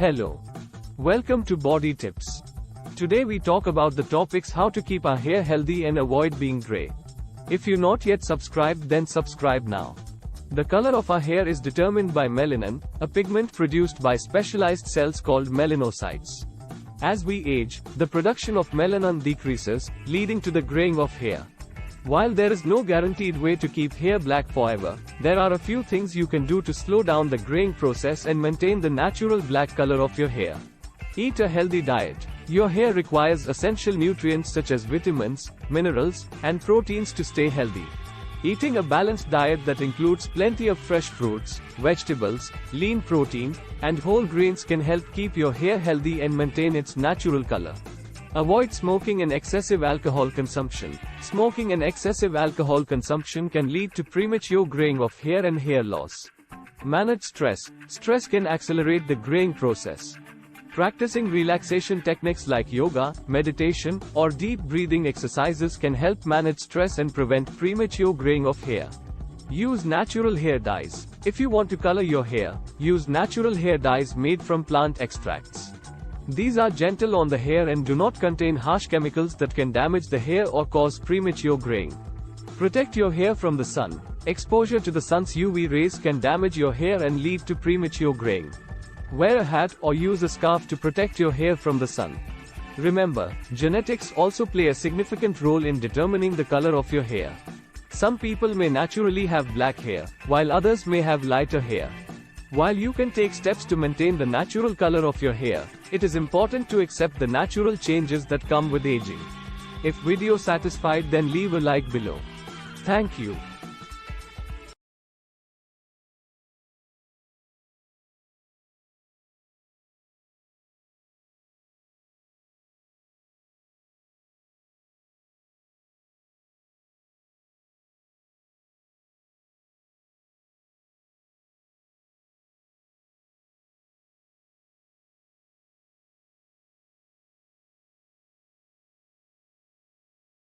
Hello. Welcome to Body Tips. Today we talk about the topics how to keep our hair healthy and avoid being gray. If you're not yet subscribed, then subscribe now. The color of our hair is determined by melanin, a pigment produced by specialized cells called melanocytes. As we age, the production of melanin decreases, leading to the graying of hair. While there is no guaranteed way to keep hair black forever, there are a few things you can do to slow down the graying process and maintain the natural black color of your hair. Eat a healthy diet. Your hair requires essential nutrients such as vitamins, minerals, and proteins to stay healthy. Eating a balanced diet that includes plenty of fresh fruits, vegetables, lean protein, and whole grains can help keep your hair healthy and maintain its natural color. Avoid smoking and excessive alcohol consumption. Smoking and excessive alcohol consumption can lead to premature graying of hair and hair loss. Manage stress. Stress can accelerate the graying process. Practicing relaxation techniques like yoga, meditation, or deep breathing exercises can help manage stress and prevent premature graying of hair. Use natural hair dyes. If you want to color your hair, use natural hair dyes made from plant extracts. These are gentle on the hair and do not contain harsh chemicals that can damage the hair or cause premature graying. Protect your hair from the sun. Exposure to the sun's UV rays can damage your hair and lead to premature graying. Wear a hat or use a scarf to protect your hair from the sun. Remember, genetics also play a significant role in determining the color of your hair. Some people may naturally have black hair, while others may have lighter hair. While you can take steps to maintain the natural color of your hair, it is important to accept the natural changes that come with aging. If video satisfied, then leave a like below. Thank you.